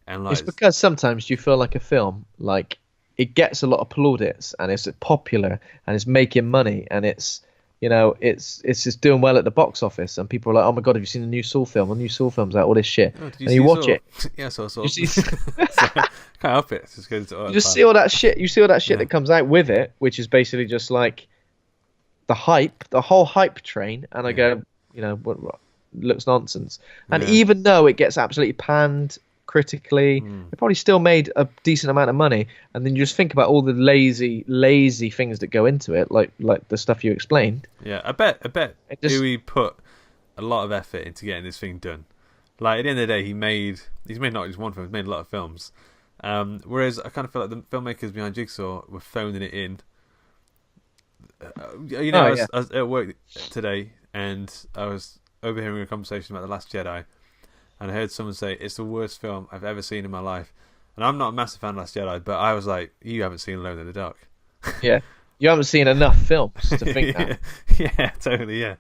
and like. It's because sometimes you feel like a film, like it gets a lot of plaudits and it's popular and it's making money and it's just doing well at the box office and people are like, oh my god, have you seen the new Saw film? The new Saw film's out, all this shit. Oh, and you watch it. Yeah, Saw. You see, can't help it. It just goes to you just see all that shit. You see all that shit Yeah. that comes out with it, which is basically just like the whole hype train. And I go, what looks nonsense. And Yeah. even though it gets absolutely panned critically, it probably still made a decent amount of money. And then you just think about all the lazy things that go into it, like the stuff you explained. Yeah, I bet It just- Uwe put a lot of effort into getting this thing done. Like at the end of the day, he's made not just one film, he's made a lot of films. Whereas I kind of feel like the filmmakers behind Jigsaw were phoning it in. I was at work today and I was overhearing a conversation about The Last Jedi, and I heard someone say it's the worst film I've ever seen in my life. And I'm not a massive fan of Last Jedi, but I was like, you haven't seen Alone in the Dark. Yeah, you haven't seen enough films to think that. Yeah, totally. Yeah,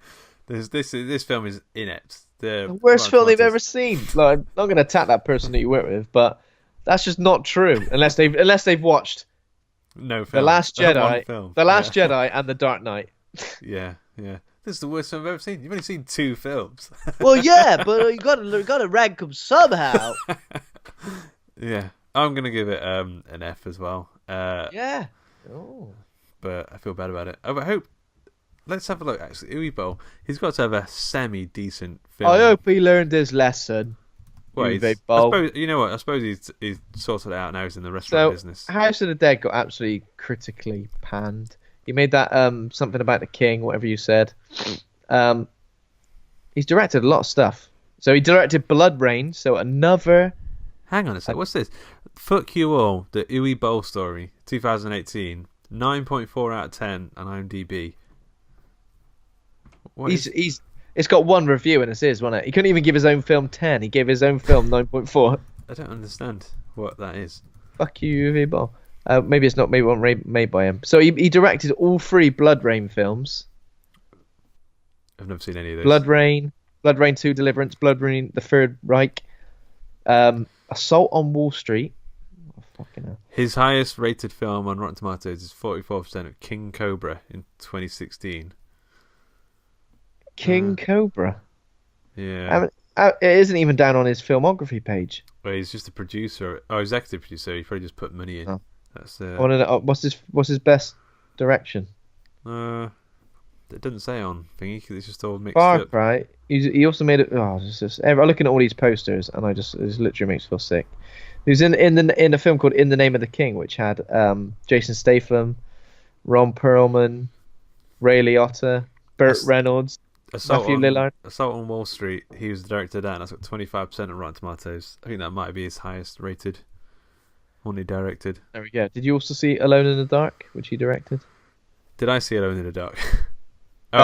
this film is inept. The worst film they've ever seen. Like, I'm not going to attack that person that you work with, but that's just not true unless they've watched no film. The Last Jedi, film. The Last Jedi, and The Dark Knight. Yeah. This is the worst film I've ever seen. You've only seen 2 films. Well, yeah, but you got to rank them somehow. Yeah, I'm gonna give it an F as well. Yeah. Oh. But I feel bad about it. I hope. Let's have a look. Actually, Uwe Boll, he's got to have a semi-decent film. I hope he learned his lesson. Well, Uwe Boll. I suppose, you know what? I suppose he's sorted it out now. He's in the restaurant business. House of the Dead got absolutely critically panned. He made that something about the king, whatever you said. He's directed a lot of stuff. So he directed Blood Rain. So another. Hang on a sec. What's this? Fuck You All, the Uwe Boll story, 2018, 9.4 out of 10 on IMDb. It's got one review and it's his, wasn't it? He couldn't even give his own film 10. He gave his own film 9.4. I don't understand what that is. Fuck you, Uwe Boll. Maybe it wasn't made by him. So he directed all 3 Blood Rain films. I've never seen any of those. Blood Rain 2 Deliverance, Blood Rain the Third Reich, Assault on Wall Street. Oh, fucking hell. His highest rated film on Rotten Tomatoes is 44% of King Cobra in 2016. King Cobra? Yeah. It isn't even down on his filmography page. Well, he's just a producer, executive producer. He probably just put money in. Oh. That's I wanna know, what's his best direction? It doesn't say on thingy because it's just all mixed Far up. Cry. He also made it. Oh, I'm looking at all these posters and it just literally makes me feel sick. He was in a film called In the Name of the King, which had Jason Statham, Ron Perlman, Ray Liotta, Burt Reynolds, Matthew Lillard. Assault on Wall Street. He was the director of that, and that's got 25% of Rotten Tomatoes. I think that might be his highest rated one he directed. There we go. Did you also see Alone in the Dark, which he directed? Did I see Alone in the Dark?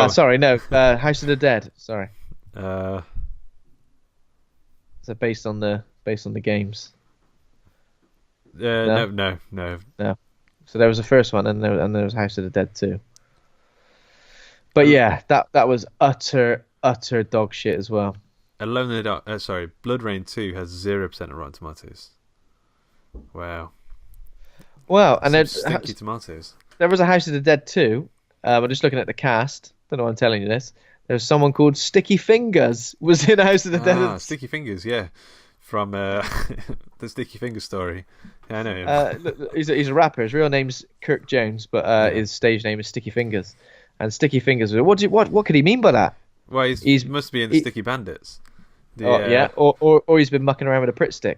Sorry, no. House of the Dead. Sorry. So based on the games. No. So there was the first one, and there was House of the Dead too. But yeah, that was utter dog shit as well. Alone in the Dark. Blood Rain 2 has 0% of Rotten Tomatoes. Wow. Wow, and then stinky tomatoes. There was a House of the Dead 2. I'm just looking at the cast. Don't know why I'm telling you this. There was someone called Sticky Fingers was in House of the Dead. Sticky Fingers, yeah, from the Sticky Fingers story. Yeah, I know him. He's a rapper. His real name's Kirk Jones, but his stage name is Sticky Fingers. And Sticky Fingers. What could he mean by that? Well, he must be in the Sticky Bandits. Yeah, or he's been mucking around with a Pritt stick.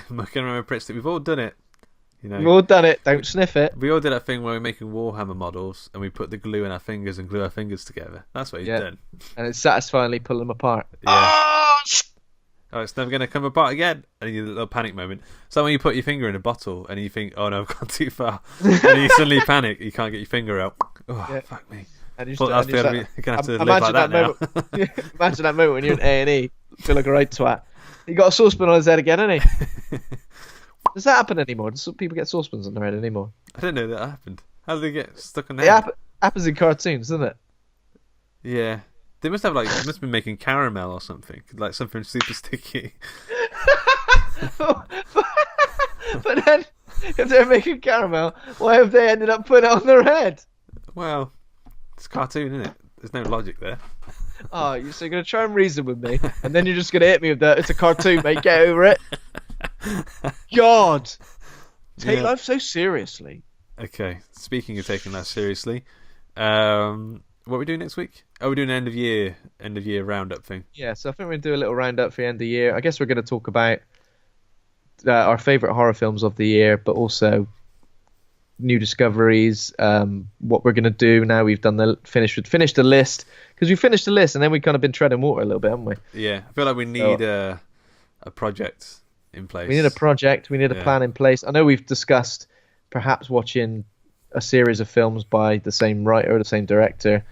Mucking around with a Pritt stick. We've all done it. You know, We've all done it. Don't sniff it. we all did that thing where we're making Warhammer models and we put the glue in our fingers and glue our fingers together. That's what he's done. And it's satisfyingly pulling them apart. Yeah. Oh, it's never going to come apart again. And you get a little panic moment. So when you put your finger in a bottle and you think, oh no, I've gone too far. And you suddenly panic, you can't get your finger out. Oh, fuck me. And But that's you're you're going to have to live like that now. Imagine that moment when you're in A&E, feel like a right twat. He got a saucepan on his head again, hasn't he? Does that happen anymore? Does people get saucepans on their head anymore? I didn't know that happened. How did they get stuck on their It head? happens in cartoons, doesn't it? Yeah. They must have they must be making caramel or something. Like something super sticky. But then, if they're making caramel, why have they ended up putting it on their head? Well, it's a cartoon, isn't it? There's no logic there. Oh, so you're going to try and reason with me, and then you're just going to hit me with that. It's a cartoon, mate. Get over it. God. Take life so seriously. Okay, speaking of taking that seriously, what are we doing next week? Oh, we're doing an end of year roundup thing. Yeah, so I think we're going to do a little roundup for the end of the year. I guess we're going to talk about our favourite horror films of the year, but also new discoveries, what we're going to do now we've done finished the list, because we finished the list and then we've kind of been treading water a little bit, haven't we? Yeah, I feel like we need a project in place. We need a project, we need a plan in place. I know we've discussed perhaps watching a series of films by the same writer, the same director.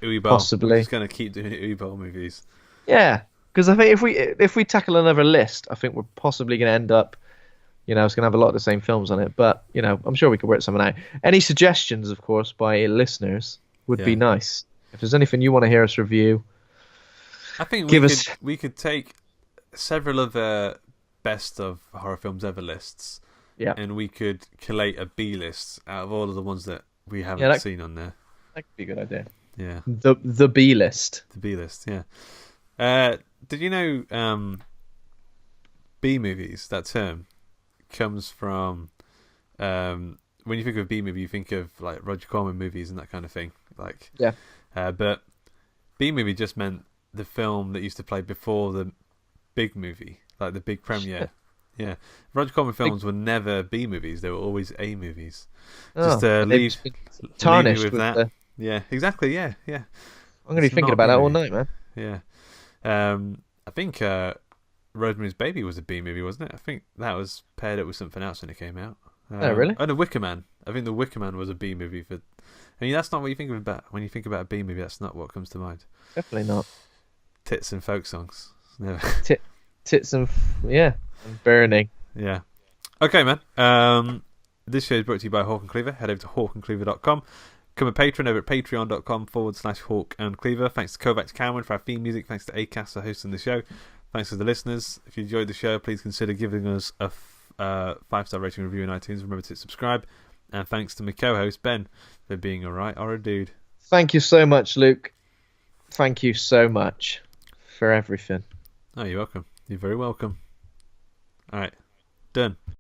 Uwe Boll. Possibly. We're just going to keep doing Uwe Boll movies. Yeah, because I think if we tackle another list, I think we're possibly going to end up, it's going to have a lot of the same films on it. But, I'm sure we could work something out. Any suggestions, of course, by listeners would be nice. If there's anything you want to hear us review, I think we could take several of the best of horror films ever lists, and we could collate a B list out of all of the ones that we haven't seen on there. That could be a good idea. Yeah. The B list. The B list, yeah. Did you know B movies, that term, comes from when you think of B movie, you think of like Roger Corman movies and that kind of thing. But B movie just meant the film that used to play before the big movie, like the big premiere. Shit. Yeah, Roger Corman films were never B movies; they were always A movies. Oh, just leave tarnished with that. Yeah, exactly. Yeah. I'm going to be thinking about that all night, man. Yeah. I think Rosemary's Baby was a B movie, wasn't it? I think that was paired up with something else when it came out. Oh, really? Oh, The Wicker Man. I think The Wicker Man was a B movie. That's not what you think of about when you think about a B movie. That's not what comes to mind. Definitely not. Tits and folk songs. Never. Tits and and burning. Yeah. Okay, man. This show is brought to you by Hawk and Cleaver. Head over to hawkandcleaver.com. Become a patron over at patreon.com/Hawk and Cleaver. Thanks to Kovacs Cameron for our theme music. Thanks to Acast for hosting the show. Thanks to the listeners. If you enjoyed the show, please consider giving us a 5-star rating review on iTunes. Remember to subscribe. And thanks to my co-host Ben for being a right or a dude. Thank you so much, Luke. Thank you so much for everything. Oh, you're welcome. You're very welcome. All right. Done.